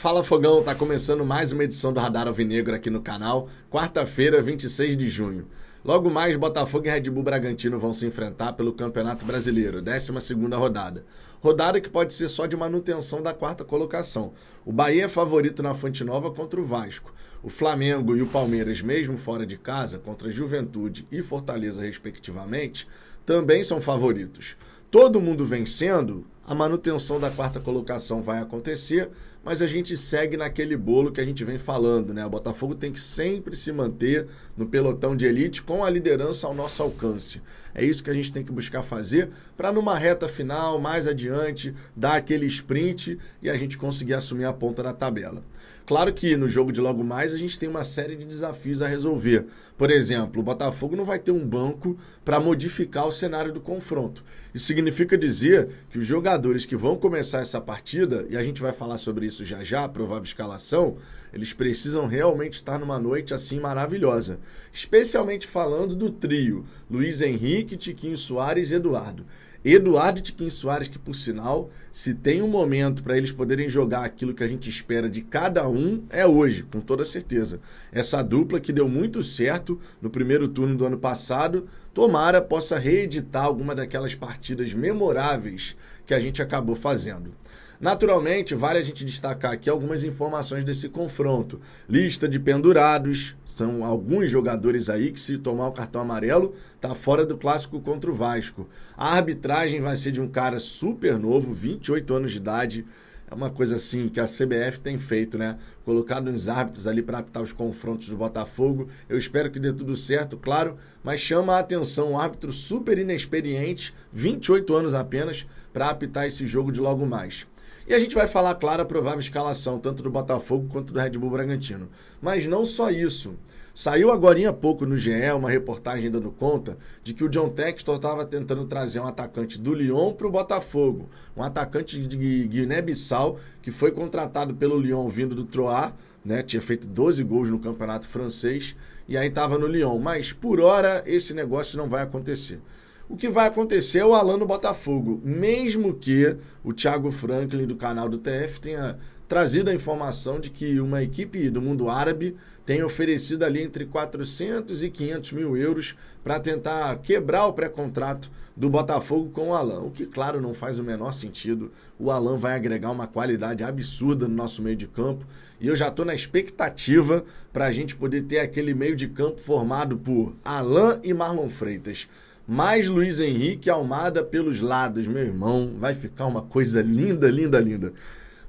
Fala Fogão, tá começando mais uma edição do Radar Alvinegro aqui no canal, quarta-feira, 26 de junho. Logo mais, Botafogo e Red Bull Bragantino vão se enfrentar pelo Campeonato Brasileiro, 12ª rodada. Rodada que pode ser só de manutenção da quarta colocação. O Bahia é favorito na Fonte Nova contra o Vasco. O Flamengo e o Palmeiras, mesmo fora de casa, contra Juventude e Fortaleza, respectivamente, também são favoritos. Todo mundo vencendo, a manutenção da quarta colocação vai acontecer, mas a gente segue naquele bolo que a gente vem falando, né? O Botafogo tem que sempre se manter no pelotão de elite com a liderança ao nosso alcance. É isso que a gente tem que buscar fazer para numa reta final, mais adiante, dar aquele sprint e a gente conseguir assumir a ponta da tabela. Claro que no jogo de logo mais a gente tem uma série de desafios a resolver. Por exemplo, o Botafogo não vai ter um banco para modificar o cenário do confronto. Isso significa dizer que os jogadores que vão começar essa partida, e a gente vai falar sobre isso já já, provável escalação, eles precisam realmente estar numa noite assim maravilhosa. Especialmente falando do trio, Luiz Henrique, Tiquinho Soares e Eduardo. Eduardo e Tiquinho Soares, que por sinal, se tem um momento para eles poderem jogar aquilo que a gente espera de cada um, é hoje, com toda certeza. Essa dupla que deu muito certo no primeiro turno do ano passado, tomara possa reeditar alguma daquelas partidas memoráveis que a gente acabou fazendo. Naturalmente, vale a gente destacar aqui algumas informações desse confronto. Lista de pendurados, são alguns jogadores aí que se tomar o cartão amarelo, tá fora do clássico contra o Vasco. A arbitragem vai ser de um cara super novo, 28 anos de idade. É uma coisa assim que a CBF tem feito, né? Colocado uns árbitros ali para apitar os confrontos do Botafogo. Eu espero que dê tudo certo, claro, mas chama a atenção um árbitro super inexperiente, 28 anos apenas, para apitar esse jogo de logo mais. E a gente vai falar, claro, a provável escalação, tanto do Botafogo quanto do Red Bull Bragantino. Mas não só isso. Saiu agorinha há pouco no GE uma reportagem dando conta de que o John Textor estava tentando trazer um atacante do Lyon para o Botafogo. Um atacante de Guiné-Bissau que foi contratado pelo Lyon vindo do Troyes, né? Tinha feito 12 gols no campeonato francês e aí estava no Lyon. Mas por hora esse negócio não vai acontecer. O que vai acontecer é o Alan no Botafogo, mesmo que o Thiago Franklin do canal do TF tenha trazido a informação de que uma equipe do mundo árabe tem oferecido ali entre 400 e 500 mil euros para tentar quebrar o pré-contrato do Botafogo com o Alan, o que, claro, não faz o menor sentido. O Alan vai agregar uma qualidade absurda no nosso meio de campo e eu já estou na expectativa para a gente poder ter aquele meio de campo formado por Alan e Marlon Freitas. Mais Luiz Henrique Almada pelos lados, meu irmão, vai ficar uma coisa linda, linda, linda.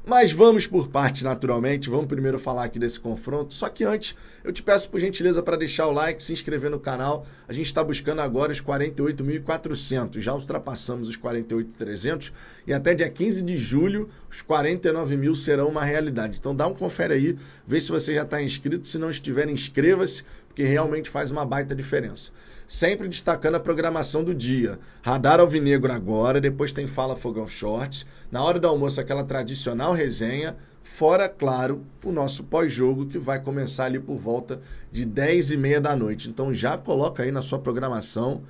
Mas vamos por parte, naturalmente, vamos primeiro falar aqui desse confronto, só que antes eu te peço por gentileza para deixar o like, se inscrever no canal, a gente está buscando agora os 48.400, já ultrapassamos os 48.300 e até dia 15 de julho os 49 mil serão uma realidade, então dá um confere aí, vê se você já está inscrito, se não estiver inscreva-se, porque realmente faz uma baita diferença. Sempre destacando a programação do dia. Radar Alvinegro agora, depois tem Fala Fogão Shorts. Na hora do almoço, aquela tradicional resenha. Fora, claro, o nosso pós-jogo, que vai começar ali por volta de 10h30 da noite. Então já coloca aí na sua programação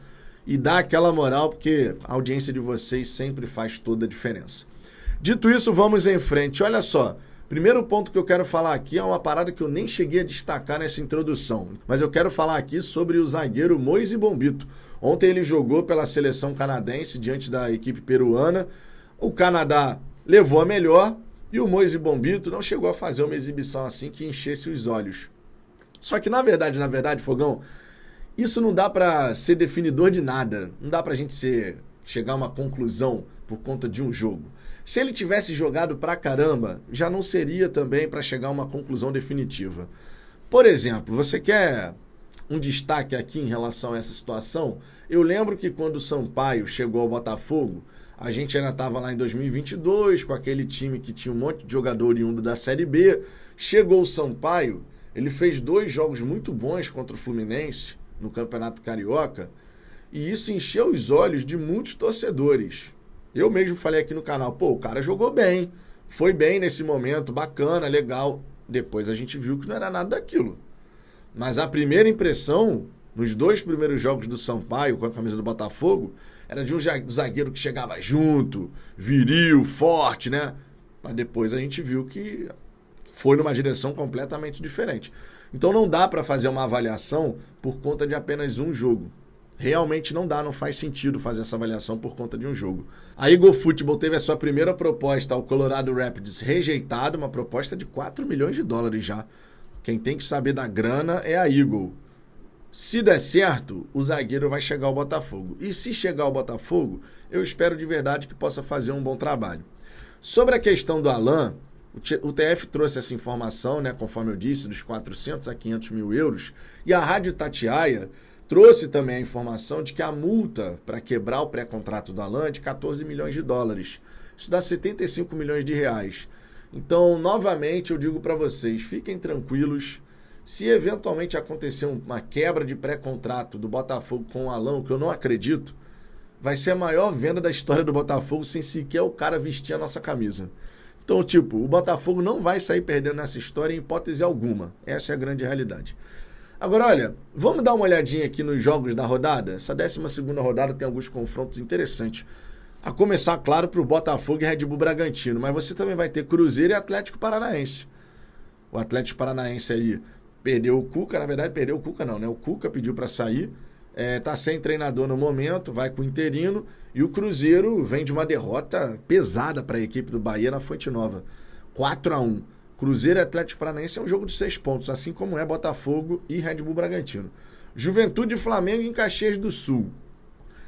e dá aquela moral, porque a audiência de vocês sempre faz toda a diferença. Dito isso, vamos em frente. Olha só. Primeiro ponto que eu quero falar aqui é uma parada que eu nem cheguei a destacar nessa introdução, mas eu quero falar aqui sobre o zagueiro Moise Bombito. Ontem ele jogou pela seleção canadense diante da equipe peruana. O Canadá levou a melhor e o Moise Bombito não chegou a fazer uma exibição assim que enchesse os olhos. Só que na verdade, Fogão, isso não dá para ser definidor de nada. Não dá pra gente chegar a uma conclusão por conta de um jogo. Se ele tivesse jogado pra caramba, já não seria também para chegar a uma conclusão definitiva. Por exemplo, você quer um destaque aqui em relação a essa situação? Eu lembro que quando o Sampaio chegou ao Botafogo, a gente ainda estava lá em 2022, com aquele time que tinha um monte de jogador oriundo da Série B. Chegou o Sampaio, ele fez 2 jogos muito bons contra o Fluminense no Campeonato Carioca, e isso encheu os olhos de muitos torcedores. Eu mesmo falei aqui no canal, o cara jogou bem, foi bem nesse momento, bacana, legal. Depois a gente viu que não era nada daquilo. Mas a primeira impressão, nos 2 primeiros jogos do Sampaio com a camisa do Botafogo, era de um zagueiro que chegava junto, viril, forte, né? Mas depois a gente viu que foi numa direção completamente diferente. Então não dá para fazer uma avaliação por conta de apenas um jogo. Realmente não dá, não faz sentido fazer essa avaliação por conta de um jogo. A Eagle Football teve a sua primeira proposta ao Colorado Rapids rejeitada, uma proposta de 4 milhões de dólares já. Quem tem que saber da grana é a Eagle. Se der certo, o zagueiro vai chegar ao Botafogo. E se chegar ao Botafogo, eu espero de verdade que possa fazer um bom trabalho. Sobre a questão do Alan, o TF trouxe essa informação, né, conforme eu disse, dos 400 a 500 mil euros. E a Rádio Itatiaia trouxe também a informação de que a multa para quebrar o pré-contrato do Alan é de 14 milhões de dólares. Isso dá 75 milhões de reais. Então, novamente, eu digo para vocês, fiquem tranquilos. Se eventualmente acontecer uma quebra de pré-contrato do Botafogo com o Alan, o que eu não acredito, vai ser a maior venda da história do Botafogo sem sequer o cara vestir a nossa camisa. Então, tipo, o Botafogo não vai sair perdendo nessa história em hipótese alguma. Essa é a grande realidade. Agora, olha, vamos dar uma olhadinha aqui nos jogos da rodada? Essa 12ª rodada tem alguns confrontos interessantes. A começar, claro, para o Botafogo e Red Bull Bragantino, mas você também vai ter Cruzeiro e Atlético Paranaense. O Atlético Paranaense aí perdeu o Cuca, na verdade perdeu o Cuca não, né? O Cuca pediu para sair, tá sem treinador no momento, vai com o interino, e o Cruzeiro vem de uma derrota pesada para a equipe do Bahia na Fonte Nova. 4-1. Cruzeiro e Atlético Paranaense é um jogo de 6 pontos, assim como é Botafogo e Red Bull Bragantino. Juventude e Flamengo em Caxias do Sul.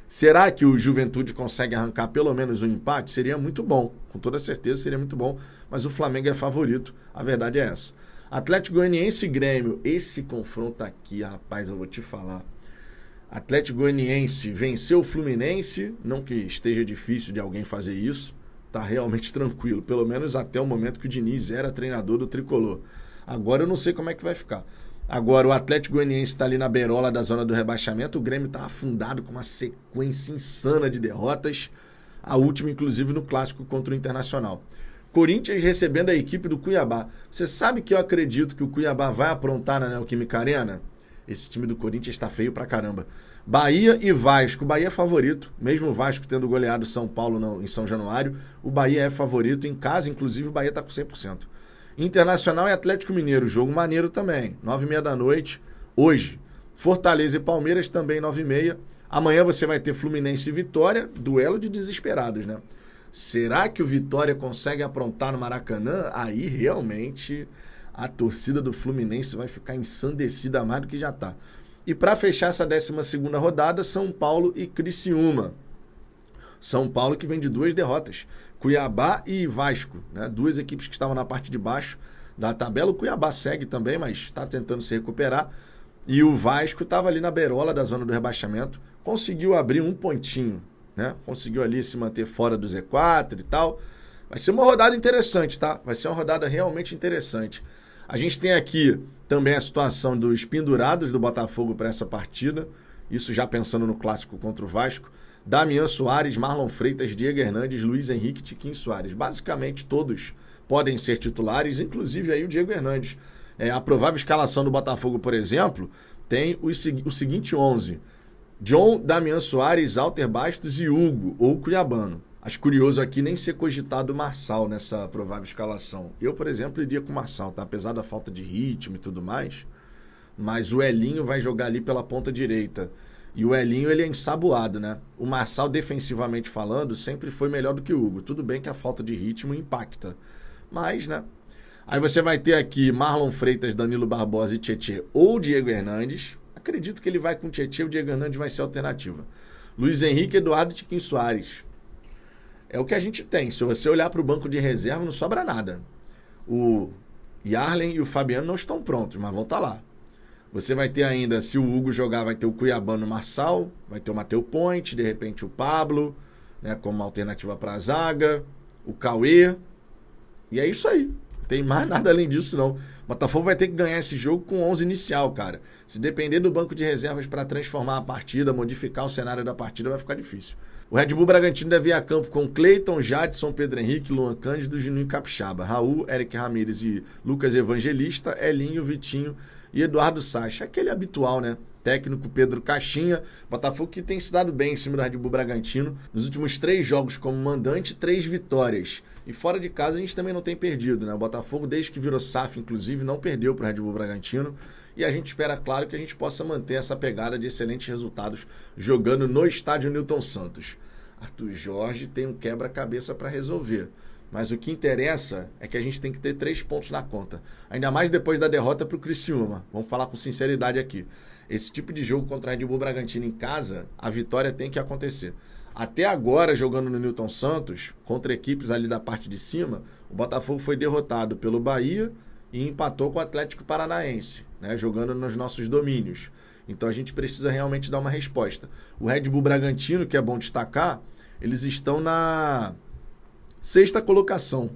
Será que o Juventude consegue arrancar pelo menos um empate? Seria muito bom, com toda certeza seria muito bom, mas o Flamengo é favorito, a verdade é essa. Atlético Goianiense e Grêmio, esse confronto aqui, rapaz, eu vou te falar. Atlético Goianiense venceu o Fluminense, não que esteja difícil de alguém fazer isso, tá realmente tranquilo, pelo menos até o momento que o Diniz era treinador do Tricolor. Agora eu não sei como é que vai ficar. Agora o Atlético Goianiense está ali na beirola da zona do rebaixamento, o Grêmio está afundado com uma sequência insana de derrotas, a última inclusive no clássico contra o Internacional. Corinthians recebendo a equipe do Cuiabá. Você sabe que eu acredito que o Cuiabá vai aprontar na Neoquímica Arena? Esse time do Corinthians está feio pra caramba. Bahia e Vasco. O Bahia é favorito, mesmo o Vasco tendo goleado São Paulo em São Januário, o Bahia é favorito. Em casa, inclusive, o Bahia está com 100%. Internacional e Atlético Mineiro, jogo maneiro também, 9h30 da noite, hoje. Fortaleza e Palmeiras também 9h30. Amanhã você vai ter Fluminense e Vitória, duelo de desesperados, né? Será que o Vitória consegue aprontar no Maracanã? Aí realmente a torcida do Fluminense vai ficar ensandecida mais do que já está. E para fechar essa 12ª rodada, São Paulo e Criciúma. São Paulo que vem de 2 derrotas. Cuiabá e Vasco, né? 2 equipes que estavam na parte de baixo da tabela. O Cuiabá segue também, mas está tentando se recuperar. E o Vasco estava ali na beirola da zona do rebaixamento. Conseguiu abrir um pontinho, né? Conseguiu ali se manter fora do Z4 e tal. Vai ser uma rodada interessante, tá? Vai ser uma rodada realmente interessante. A gente tem aqui também a situação dos pendurados do Botafogo para essa partida. Isso já pensando no clássico contra o Vasco. Damian Soares, Marlon Freitas, Diego Hernandes, Luiz Henrique e Tiquinho Soares. Basicamente todos podem ser titulares, inclusive aí o Diego Hernandes. A provável escalação do Botafogo, por exemplo, tem o seguinte 11. John, Damian Soares, Alter Bastos e Hugo, ou Cuiabano. Acho curioso aqui nem ser cogitado o Marçal nessa provável escalação. Eu, por exemplo, iria com o Marçal, tá? Apesar da falta de ritmo e tudo mais. Mas o Elinho vai jogar ali pela ponta direita. E o Elinho, ele é ensaboado, né? O Marçal, defensivamente falando, sempre foi melhor do que o Hugo. Tudo bem que a falta de ritmo impacta. Mas, né? Aí você vai ter aqui Marlon Freitas, Danilo Barbosa e Tietê ou Diego Hernandes. Acredito que ele vai com o Tietê, o Diego Hernandes vai ser a alternativa. Luiz Henrique, Eduardo e Tiquinho Soares. É o que a gente tem. Se você olhar para o banco de reserva, não sobra nada. O Yarlen e o Fabiano não estão prontos, mas vão estar lá. Você vai ter ainda, se o Hugo jogar, vai ter o Cuiabano Marçal, vai ter o Mateu Ponte, de repente o Pablo, né, como alternativa para a zaga, o Cauê. E é isso aí. Não tem mais nada além disso, não. O Botafogo vai ter que ganhar esse jogo com 11 inicial, cara. Se depender do banco de reservas para transformar a partida, modificar o cenário da partida, vai ficar difícil. O Red Bull Bragantino deve ir a campo com Cleiton, Jadson, Pedro Henrique, Luan Cândido, Juninho Capixaba, Raul, Eric Ramírez e Lucas Evangelista, Elinho, Vitinho e Eduardo Sacha. Aquele habitual, né? técnico Pedro Caixinha. Botafogo que tem se dado bem em cima do Red Bull Bragantino. Nos últimos 3 jogos como mandante, 3 vitórias. E fora de casa a gente também não tem perdido, né? O Botafogo, desde que virou SAF, inclusive, não perdeu para o Red Bull Bragantino. E a gente espera, claro, que a gente possa manter essa pegada de excelentes resultados jogando no estádio Newton Santos. Arthur Jorge tem um quebra-cabeça para resolver. Mas o que interessa é que a gente tem que ter 3 pontos na conta. Ainda mais depois da derrota para o Criciúma. Vamos falar com sinceridade aqui. Esse tipo de jogo contra o Red Bull Bragantino em casa, a vitória tem que acontecer. Até agora, jogando no Newton Santos, contra equipes ali da parte de cima, o Botafogo foi derrotado pelo Bahia e empatou com o Atlético Paranaense, né, jogando nos nossos domínios. Então a gente precisa realmente dar uma resposta. O Red Bull Bragantino, que é bom destacar, eles estão na 6ª colocação.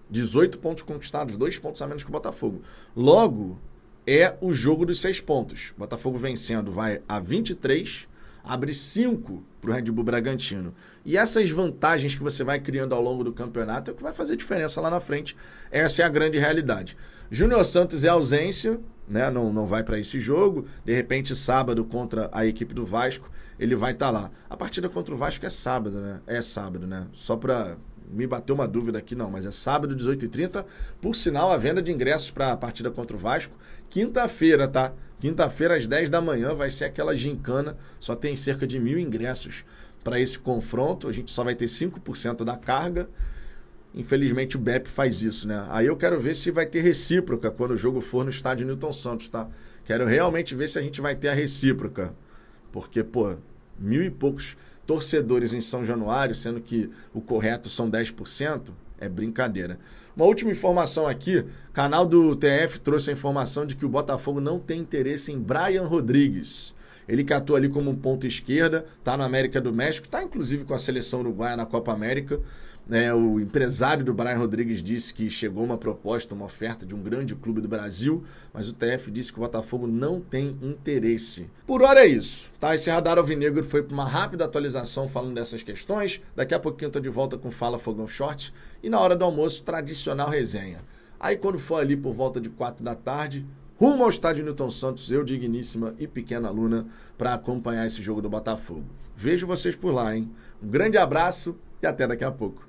18 pontos conquistados, 2 pontos a menos que o Botafogo. Logo, é o jogo dos 6 pontos. O Botafogo vencendo vai a 23, abre 5 para o Red Bull Bragantino. E essas vantagens que você vai criando ao longo do campeonato é o que vai fazer diferença lá na frente. Essa é a grande realidade. Júnior Santos é ausência, né? Não vai para esse jogo. De repente, sábado, contra a equipe do Vasco, ele vai estar lá. A partida contra o Vasco é sábado, né? É sábado, né? Só para me bateu uma dúvida aqui, não, mas é sábado, 18h30. Por sinal, a venda de ingressos para a partida contra o Vasco, quinta-feira, tá? Quinta-feira, às 10 da manhã, vai ser aquela gincana. Só tem cerca de 1.000 ingressos para esse confronto. A gente só vai ter 5% da carga. Infelizmente, o BEP faz isso, né? Aí eu quero ver se vai ter recíproca quando o jogo for no estádio Newton Santos, tá? Quero realmente ver se a gente vai ter a recíproca. Porque, pô, 1.000 e poucos torcedores em São Januário, sendo que o correto são 10%, é brincadeira. Uma última informação aqui, canal do TF trouxe a informação de que o Botafogo não tem interesse em Brian Rodrigues. Ele que atua ali como um ponta esquerda, está na América do México, está inclusive com a seleção uruguaia na Copa América. O empresário do Brian Rodrigues disse que chegou uma proposta, uma oferta de um grande clube do Brasil, mas o TF disse que o Botafogo não tem interesse. Por hora é isso, tá? Esse Radar Alvinegro foi para uma rápida atualização falando dessas questões. Daqui a pouquinho eu tô de volta com Fala Fogão Shorts e na hora do almoço, tradicional resenha. Aí quando for ali por volta de 4 da tarde, rumo ao estádio Newton Santos, eu, digníssima e pequena Luna, para acompanhar esse jogo do Botafogo. Vejo vocês por lá, hein? Um grande abraço e até daqui a pouco.